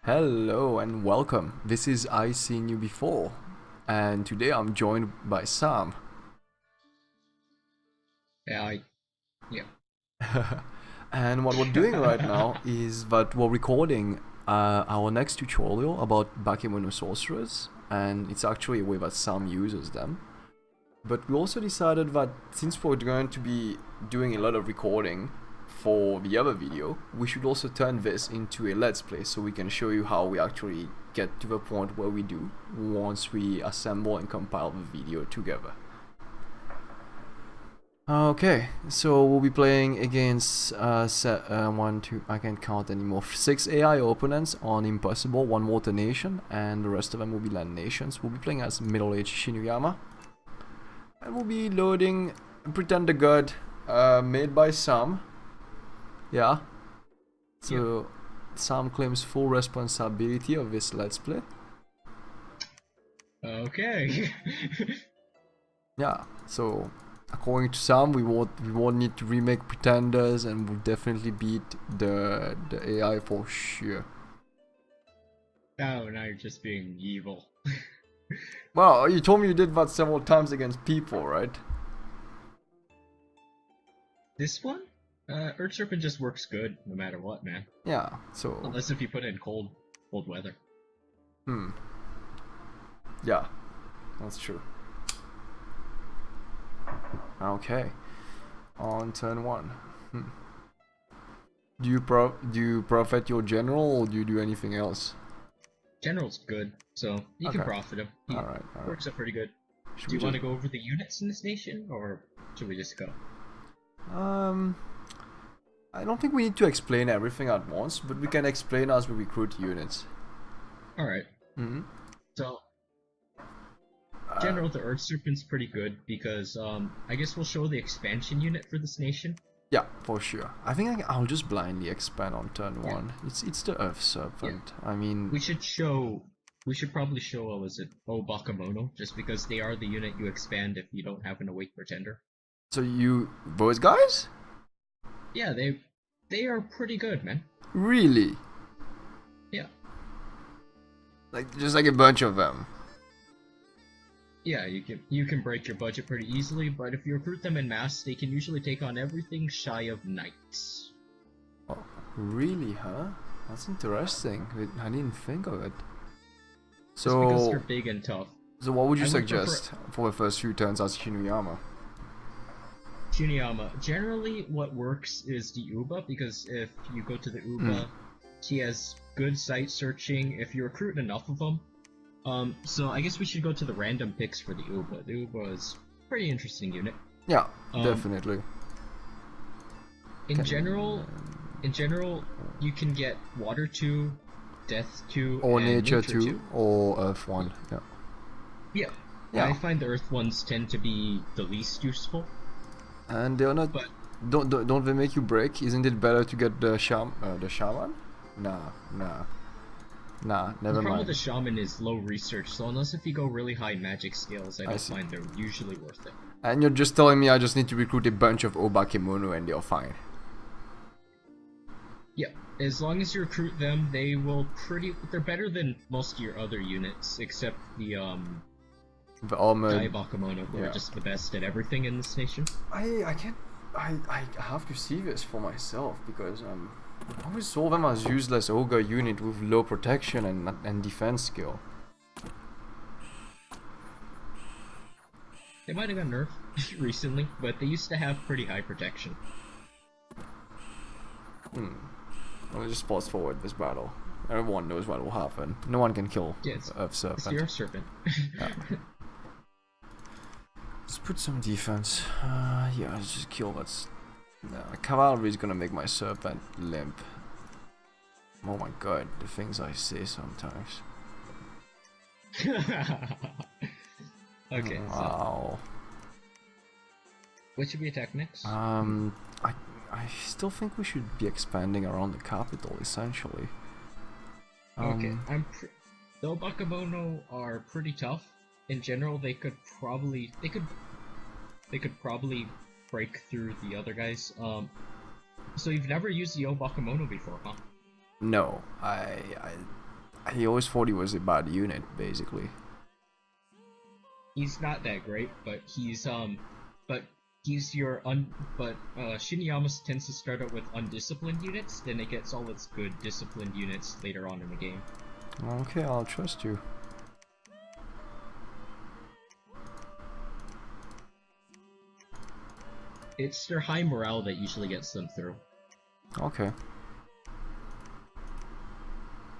Hello and welcome. This is I Seen You Before, and today I'm joined by Sam. Yeah. And what we're doing right now is that we're recording our next tutorial about Bakemono sorcerers, and it's actually a way that Sam uses them. But we also decided that since we're going to be doing a lot of recording for the other video, we should also turn this into a let's play so we can show you how we actually get to the point where we do once we assemble and compile the video together. Okay, so we'll be playing against I can't count anymore, 6 AI opponents on Impossible, 1 Water Nation, and the rest of them will be Land Nations. We'll be playing as Middle Age Shinuyama, and we'll be loading Pretender God made by Sam. Yeah. So Sam claims full responsibility of this let's play. Okay. Yeah. So according to Sam, we won't need to remake Pretenders, and we'll definitely beat the AI for sure. Oh, now you're just being evil. Well, you told me you did that several times against people, right? This one? Earth Serpent just works good no matter what, man. Yeah. So. Unless if you put it in cold weather. Yeah, that's true. Okay. On turn 1. Do you profit your general, or do you do anything else? General's good, so you can profit him. He Alright. works out pretty good. Do you want to go over the units in this nation, or should we just go? I don't think we need to explain everything at once, but we can explain as we recruit units. Alright. So, General, the Earth Serpent's pretty good because I guess we'll show the expansion unit for this nation. Yeah, for sure. I think I'll just blindly expand on turn 1. It's the Earth Serpent. Yeah. I mean, we should probably show Daibakemono, just because they are the unit you expand if you don't have an awake pretender. So those guys? Yeah, they are pretty good, man. Really? Yeah. Just like a bunch of them. Yeah, you can break your budget pretty easily, but if you recruit them in mass, they can usually take on everything shy of knights. Oh, really, huh? That's interesting. I didn't think of it. So, just because they're big and tough. So what would you suggest for the first few turns as Shinuyama? Shinuyama. Generally, what works is the Uba, because if you go to the Uba, he has good site searching if you recruit enough of them. So I guess we should go to the random picks for the Uba. The Uba is a pretty interesting unit. Yeah, definitely. In general, you can get Water 2, Death 2, or and Nature 2, or Earth 1. Yeah. I find the Earth ones tend to be the least useful. And they're not. But don't they make you break? Isn't it better to get the shaman? Nah, never mind. The problem with the shaman is low research, so unless if you go really high magic skills, I don't find they're usually worth it. And you're just telling me I just need to recruit a bunch of Daibakemono and they're fine. Yeah, as long as you recruit them, they're better than most of your other units, except the armored Daibakemono, who are just the best at everything in this nation. I have to see this for myself, because I always saw them as useless ogre unit with low protection and defense skill. They might have got nerfed recently, but they used to have pretty high protection. I'll just pause forward this battle. Everyone knows what will happen. No one can kill Earth Serpent. It's the Earth Serpent. Yeah. Let's put some defense. Yeah, let's just kill that. Cavalry is gonna make my Serpent limp. Oh my god, the things I say sometimes. Okay. Wow. So what should we attack next? I still think we should be expanding around the capital, essentially. Okay, though Daibakemono are pretty tough. In general, they could probably break through the other guys. So you've never used the Daibakemono before, huh? No, He always thought he was a bad unit, basically. He's not that great, but he's your Shinuyama tends to start out with undisciplined units, then it gets all its good disciplined units later on in the game. Okay, I'll trust you. It's their high morale that usually gets them through. Okay.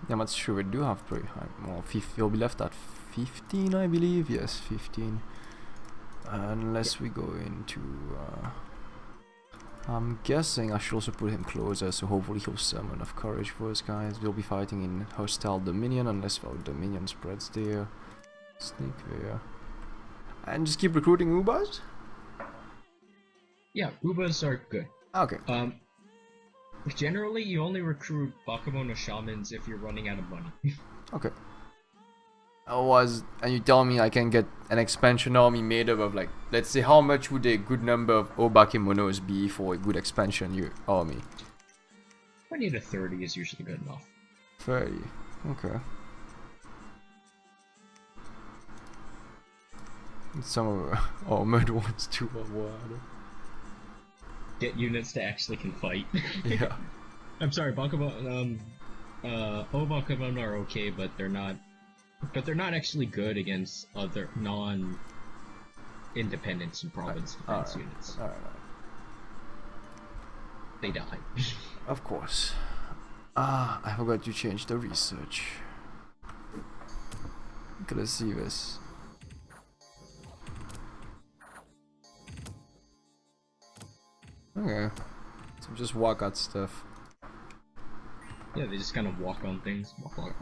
Yeah, that's true. We do have pretty high. Well, we'll be left at 15, I believe. Yes, 15. Unless we go into. I'm guessing I should also put him closer, so hopefully he'll summon enough courage for us guys. We'll be fighting in hostile Dominion, unless our Dominion spreads there. Sneak there. And just keep recruiting Ubas? Yeah, Ubas are good. Okay. Generally, you only recruit Bakemono Shamans if you're running out of money. Okay. And you tell me I can get an expansion army made up of, like, let's say, how much would a good number of Bakemonos be for a good expansion army? 20 to 30 is usually good enough. 30. Okay. Some of our armored ones too are wild. Get units that actually can fight. Yeah. I'm sorry, Bakemono, Bakemono are okay, but they're not actually good against other non-independence and province defense units. Alright. They die. Of course. I forgot to change the research. Gotta see this. Okay. So just walk out stuff. Yeah, they just kind of walk on things. Walk.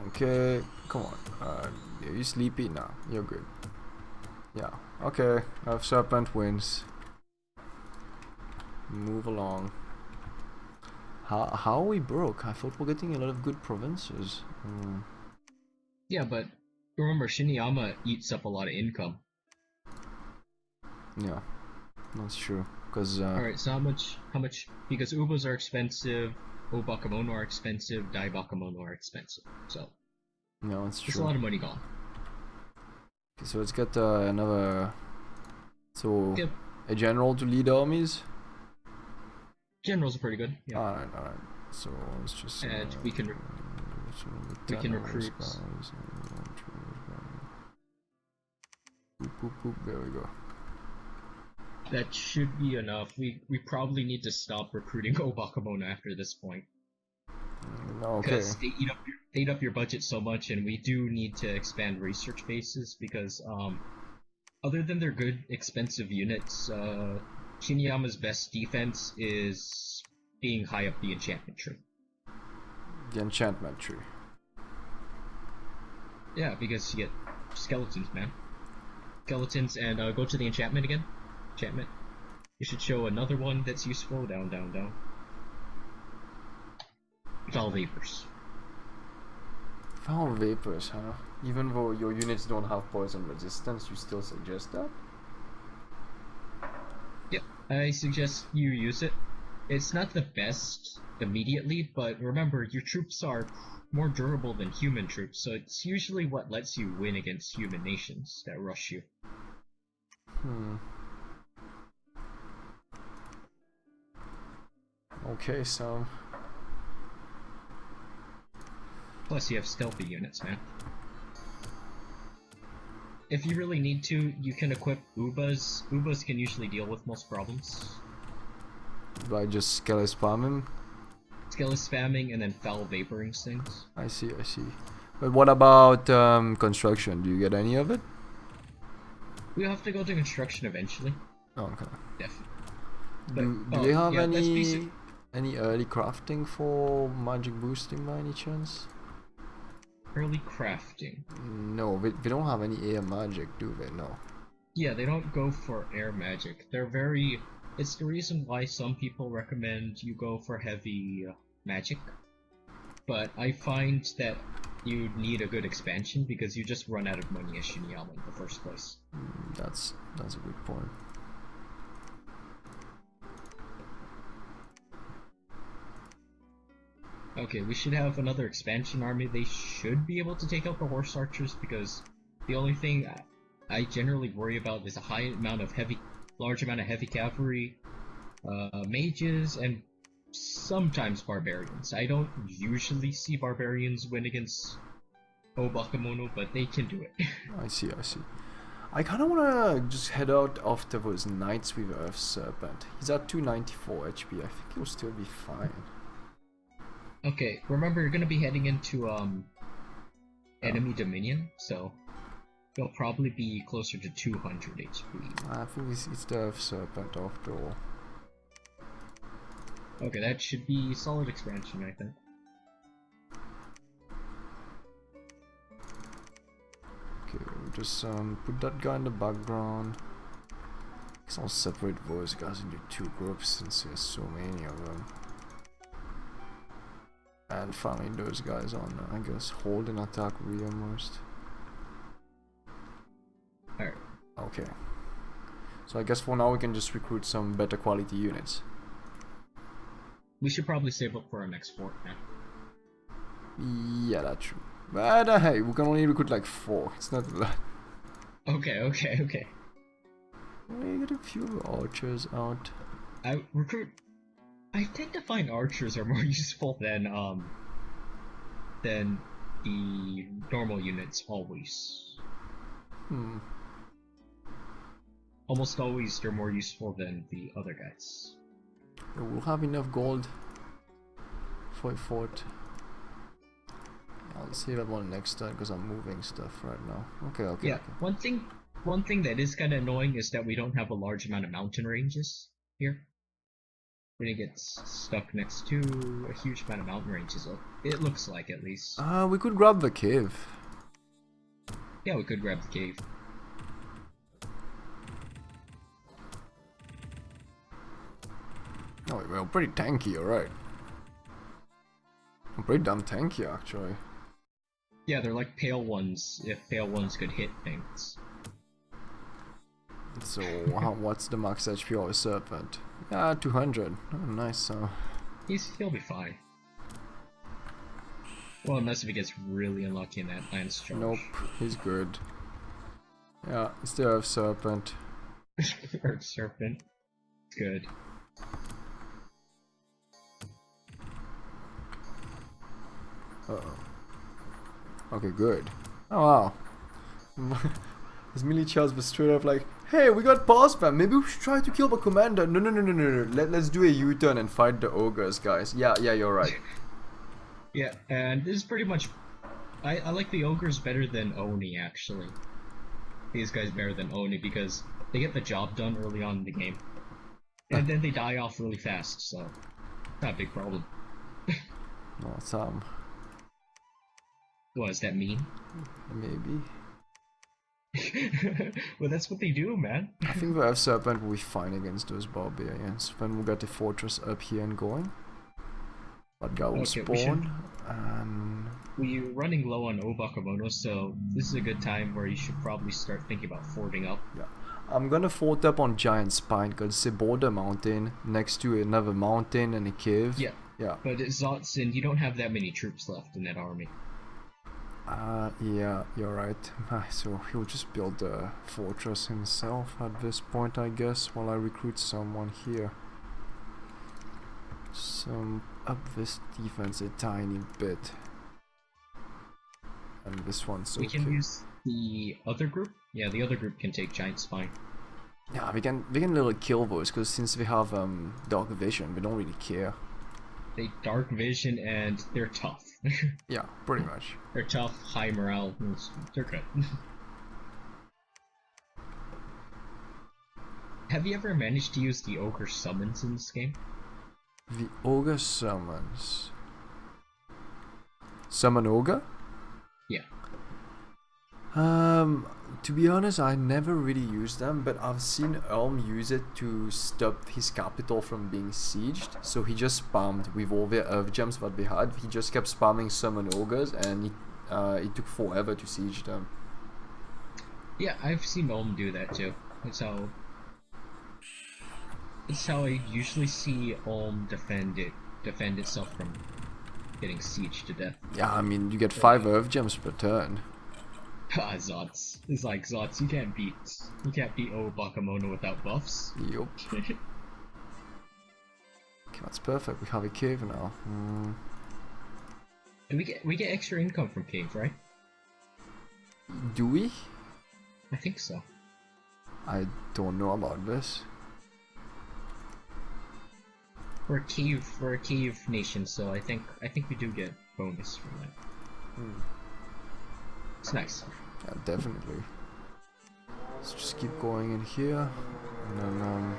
Okay, come on. Are you sleepy? No, you're good. Yeah, okay. Have Serpent wins. Move along. How are we broke? I thought we're getting a lot of good provinces. Yeah, but remember, Shinuyama eats up a lot of income. Yeah, that's true. Cause alright, so how much? Because Ubas are expensive, Bakemono are expensive, Daibakemono are expensive. So no, that's true. There's a lot of money gone. Okay, so let's get another. So Yep. A general to lead armies. Generals are pretty good. Yeah. Alright. So let's just. And we can recruit. There we go. That should be enough. We probably need to stop recruiting Bakemono after this point. Okay. Because they eat up your budget so much, and we do need to expand research bases because other than their good expensive units, Shinuyama's best defense is being high up the enchantment tree. The enchantment tree. Yeah, because you get skeletons, man. Skeletons, and go to the enchantment again. Enchantment. You should show another one that's useful. Down. Foul vapors. Foul vapors, huh? Even though your units don't have poison resistance, you still suggest that? Yep, I suggest you use it. It's not the best immediately, but remember, your troops are more durable than human troops, so it's usually what lets you win against human nations that rush you. Okay, so... Plus you have stealthy units, man. If you really need to, you can equip Ubas. Ubas can usually deal with most problems. Do I just Skelly spam him? Skelly spamming and then foul vaporing things. I see. But what about construction? Do you get any of it? We'll have to go to construction eventually. Oh, okay. Definitely. Do they have any early crafting for magic boosting by any chance? Early crafting? No, they don't have any air magic, do they? No. Yeah, they don't go for air magic. They're very... It's the reason why some people recommend you go for heavy magic. But I find that you need a good expansion because you just run out of money as Shinuyama in the first place. That's a good point. Okay, we should have another expansion army. They should be able to take out the horse archers because the only thing I generally worry about is a large amount of heavy cavalry, mages, and sometimes barbarians. I don't usually see barbarians win against Daibakemono, but they can do it. I see, I see. I kind of want to just head out after those knights with Earth Serpent. He's at 294 HP. I think he'll still be fine. Okay, remember you're gonna be heading into enemy dominion, so he'll probably be closer to 200 HP. I think it's the Earth Serpent after all. Okay, that should be solid expansion, I think. Okay, we'll just put that guy in the background. Guess I'll separate those guys into two groups since there's so many of them. And finally those guys on, I guess, hold and attack rearmost. Alright. Okay. So I guess for now we can just recruit some better quality units. We should probably save up for our next fort now. Yeah, that's true. But hey, we can only recruit like 4. It's not a lot. Okay. We get a few archers out. I tend to find archers are more useful than the normal units always. Almost always they're more useful than the other guys. We'll have enough gold for a fort. I'll save that one next time because I'm moving stuff right now. Okay. Yeah, okay. One thing that is kind of annoying is that we don't have a large amount of mountain ranges here. We're gonna get stuck next to a huge amount of mountain ranges. It looks like, at least. We could grab the cave. Yeah, we could grab the cave. Oh, well, pretty tanky, alright. Pretty damn tanky, actually. Yeah, they're like pale ones, if pale ones could hit things. So, what's the max HP of a serpent? Yeah, 200. Oh, nice. He'll be fine. Well, unless if he gets really unlucky in that lance charge. Nope, he's good. Yeah, it's the Earth Serpent. Earth Serpent. Good. Uh-oh. Okay, good. Oh wow. His melee charge was straight up like, hey, we got pass spam, maybe we should try to kill the commander. No. Let's do a U-turn and fight the ogres, guys. Yeah, you're right. Yeah, and this is pretty much... I like the ogres better than Oni, actually. These guys better than Oni because they get the job done early on in the game. And then they die off really fast, so... not a big problem. No, What, does that mean? Maybe. Well, that's what they do, man. I think the Earth Serpent will be fine against those barbarians. Then we'll get the fortress up here and going. That guy will spawn, and... We're running low on Daibakemono, so this is a good time where you should probably start thinking about forting up. Yeah. I'm gonna fort up on Giant Spine, because it's a border mountain next to another mountain and a cave. Yeah. Yeah. But Zotzin, you don't have that many troops left in that army. Yeah, you're right. So he'll just build a fortress himself at this point, I guess, while I recruit someone here. So up this defense a tiny bit. And this one's okay. We can use the other group? Yeah, the other group can take Giant Spine. Yeah, we can literally kill those, because since we have Dark Vision, we don't really care. They Dark Vision and they're tough. Yeah, pretty much. They're tough, high morale, they're good. Have you ever managed to use the Ogre Summons in this game? The Ogre Summons? Summon Ogre? Yeah. To be honest, I never really used them, but I've seen use it to stop his capital from being sieged. So he just spammed with all the Earth gems that they had. He just kept spamming summon ogres, and it took forever to siege them. Yeah, I've seen do that too. That's how I usually see defend itself from getting sieged to death. Yeah, I mean, you get 5 Earth Gems per turn. Ah, Zots. It's like Zots. You can't beat Daibakemono without buffs. Yup. Okay, that's perfect. We have a cave now. And we get extra income from cave, right? Do we? I think so. I don't know about this. We're a cave nation, so I think we do get bonus from that. It's nice. Yeah, definitely. Let's just keep going in here, and then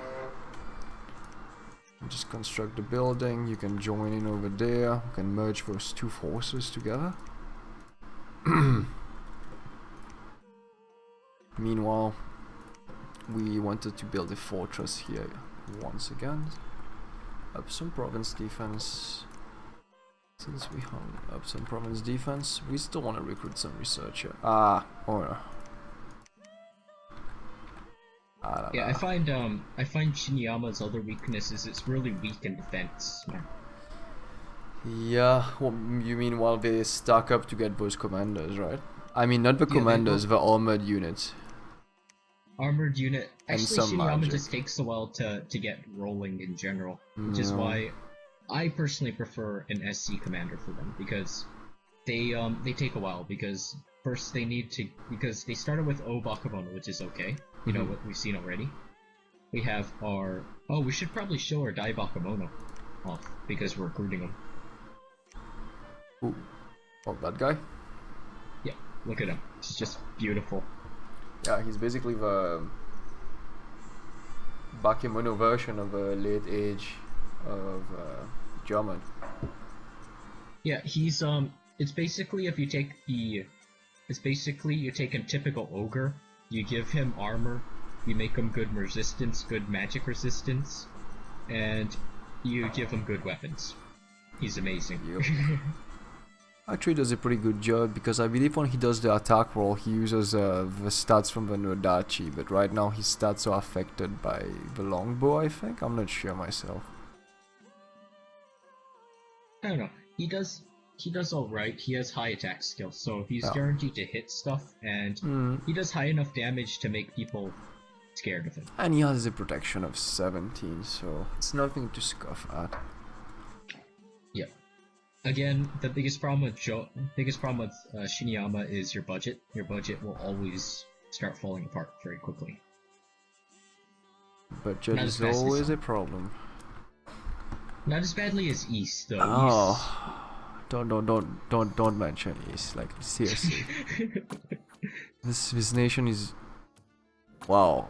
just construct the building. You can join in over there. You can merge those 2 forces together. Meanwhile, we wanted to build a fortress here once again. Up some province defense. Since we have up some province defense, we still want to recruit some researcher. Oh no. Yeah, I find Shinuyama's other weakness is it's really weak in defense. Yeah, what you mean while they stack up to get those commanders, right? I mean, not the commanders, the armored units. Armored unit. And Actually, some Shinuyama magic. just takes a while to get rolling in general, which is why I personally prefer an SC commander for them, because they take a while, because first they need to, because they started with Daibakemono, which is okay, you know what we've seen already. We have our, we should probably show our Daibakemono off, because we're recruiting them. Ooh. Oh, that guy? Yeah, look at him, it's just beautiful. Yeah, he's basically the Bakemono version of a late age of German. Yeah, he's it's basically if you take you take a typical ogre, you give him armor, you make him good resistance, good magic resistance, and you give him good weapons. He's amazing. Yep. Actually does a pretty good job, because I believe when he does the attack roll he uses the stats from the Nodachi, but right now his stats are affected by the longbow, I think? I'm not sure myself. I don't know. He does alright. He has high attack skill, so he's guaranteed to hit stuff, and he does high enough damage to make people scared of him. And he has a protection of 17, so it's nothing to scoff at. Yeah. Again, the biggest problem with Shinuyama is your budget. Your budget will always start falling apart very quickly. Budget is always a problem. Not as badly as East, though. Oh, don't mention East. Like, seriously, this nation is, wow.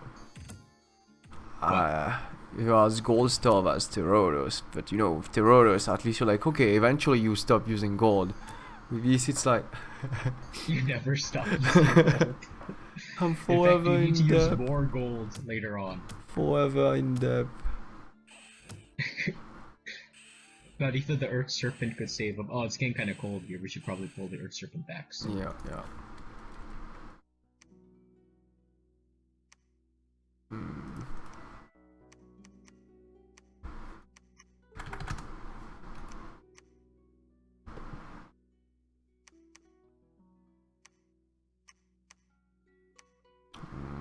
You're as gold starved as Terodos, but you know, with Terodos, at least you're like, okay, eventually you stop using gold. With East, it's like you never stop using gold. I'm forever in fact, you need to debt. use more gold later on. Forever in debt. Not even the Earth Serpent could save him. Oh, it's getting kind of cold here. We should probably pull the Earth Serpent back. So. Yeah.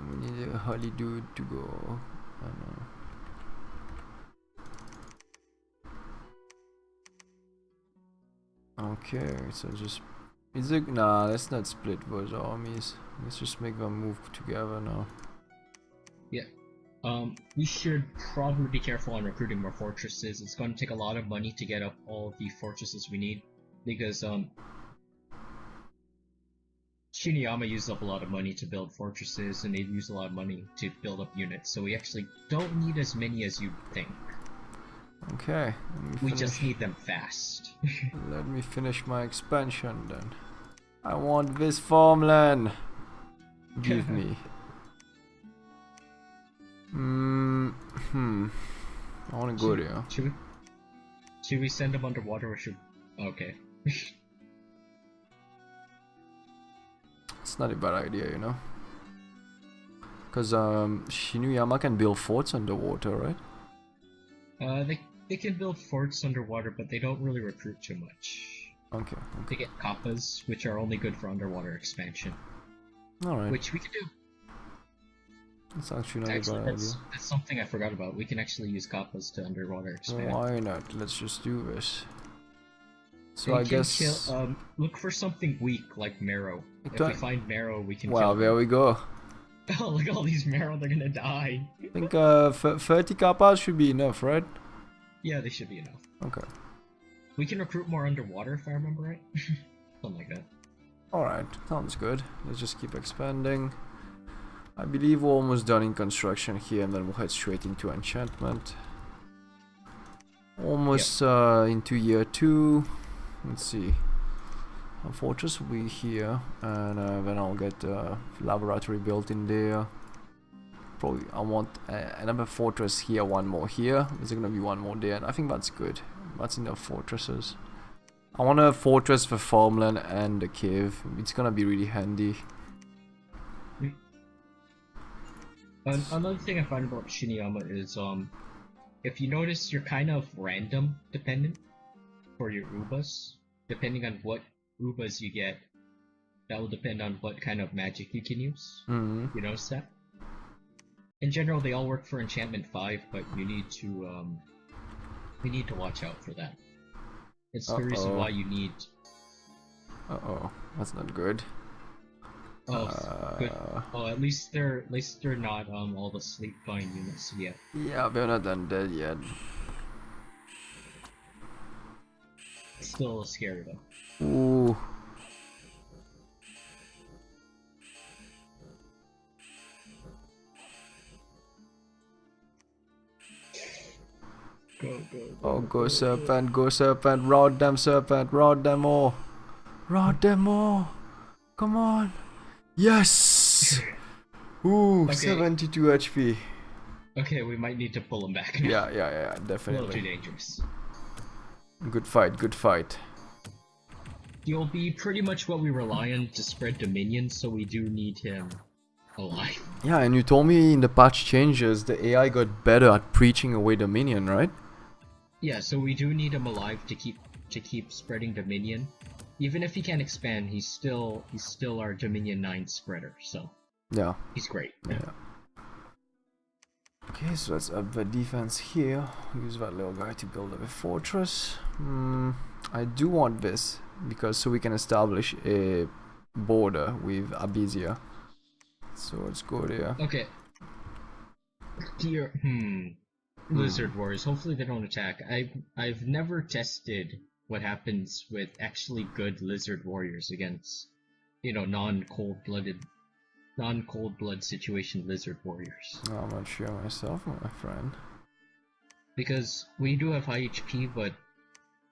We need a Holly dude to go. I don't know. Okay, so just nah, let's not split those armies. Let's just make them move together now. Yeah. We should probably be careful on recruiting more fortresses. It's going to take a lot of money to get up all the fortresses we need, because Shinuyama used up a lot of money to build fortresses, and they used a lot of money to build up units, so we actually don't need as many as you think. Okay. We just need them fast. Let me finish my expansion then. I want this farmland. Give me. I want to go there. Should we send them underwater, or should? Okay. It's not a bad idea, you know. Cause Shinuyama can build forts underwater, right? They can build forts underwater, but they don't really recruit too much. Okay. to get kappas, which are only good for underwater expansion. Alright. Which we can do. That's actually not a Actually, bad idea. that's something I forgot about. We can actually use kappas to underwater expand. Why not? Let's just do this. So We I can guess... look for something weak like marrow. If we find marrow, we can Well, kill there them. we go. Oh, look at all these marrow, they're gonna die. I think 30 kappas should be enough, right? Yeah, they should be enough. Okay. We can recruit more underwater if I remember right. Something like that. Alright, sounds good. Let's just keep expanding. I believe we're almost done in construction here, and then we'll head straight into enchantment. Almost into year 2. Let's see. Our fortress will be here, and then I'll get a laboratory built in there. Probably I want another fortress here, one more here. There's gonna be one more there, and I think that's good. That's enough fortresses. I want a fortress for farmland and a cave. It's gonna be really handy. Another thing I find about Shinuyama is if you notice, you're kind of random dependent for your ubas. Depending on what ubas you get, that will depend on what kind of magic you can use. Mm-hmm. You notice that? In general, they all work for Enchantment 5, but you need to watch out for that. It's the reason why you need... Uh-oh, that's not good. Oh, good. Oh, at least they're not all the sleep-bind units yet. Yeah, they're not done dead yet. Still scary though. Ooh. Go, Go serpent, rod them serpent, rod them all. Rod them all. Come on. Yes! Ooh, Okay. 72 HP. Okay, we might need to pull them back now. Yeah, A little too definitely. dangerous. Good fight, good fight. He'll be pretty much what we rely on to spread dominion, so we do need him alive. Yeah, and you told me in the patch changes the AI got better at preaching away the minion, right? Yeah, so we do need him alive to keep spreading dominion. Even if he can't expand, he's still our Dominion 9 spreader, so Yeah. he's great. Yeah. Okay, so let's up the defense here. Use that little guy to build up a fortress. I do want this because so we can establish a border with Abysia. So let's go there. Okay. Dear, Lizard Warriors. Hopefully they don't attack. I've never tested what happens with actually good Lizard Warriors against, non-cold blood situation Lizard Warriors. I'm not sure myself, my friend. Because we do have high HP, but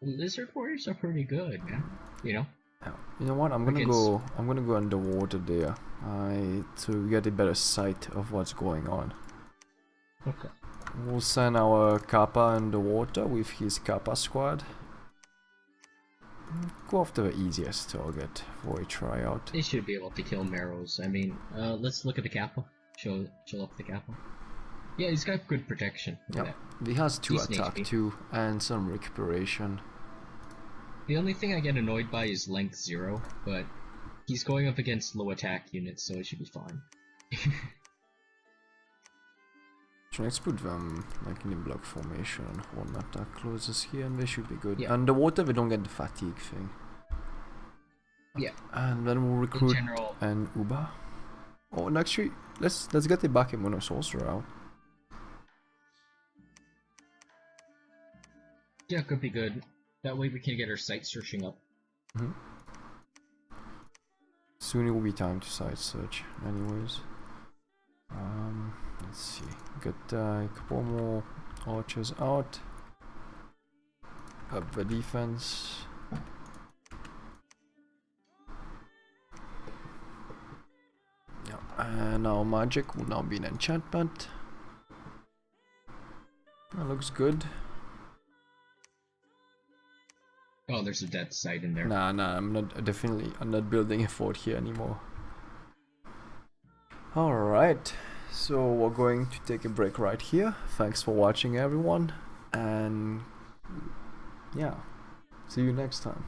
Lizard Warriors are pretty good, man. You know? You know what? I'm gonna go underwater there. To get a better sight of what's going on. Okay. We'll send our Kappa underwater with his Kappa squad. Go after the easiest target for a tryout. They should be able to kill Marrows. I mean, let's look at the Kappa. Show up the Kappa. Yeah, he's got good protection. Look at He has 2 Decent attack HP. too, and some recuperation. The only thing I get annoyed by is length 0, but he's going up against low attack units, so it should be fine. Let's put them like in a block formation and one map that closes here, and they should be good. Yeah. Underwater, we don't get the fatigue thing. Yeah. And then we'll In recruit general, an Uba. Oh, and actually, let's get the Daibakemono sorcerer out. yeah, could be good. That way we can get our site searching up. Soon it will be time to site search, anyways. Let's see. Get a couple more archers out. Up the defense. Yeah, and our magic will now be an enchantment. That looks good. Oh, there's a dead site in there. Nah, I'm not building a fort here anymore. Alright, so we're going to take a break right here. Thanks for watching, everyone, and yeah, see you next time.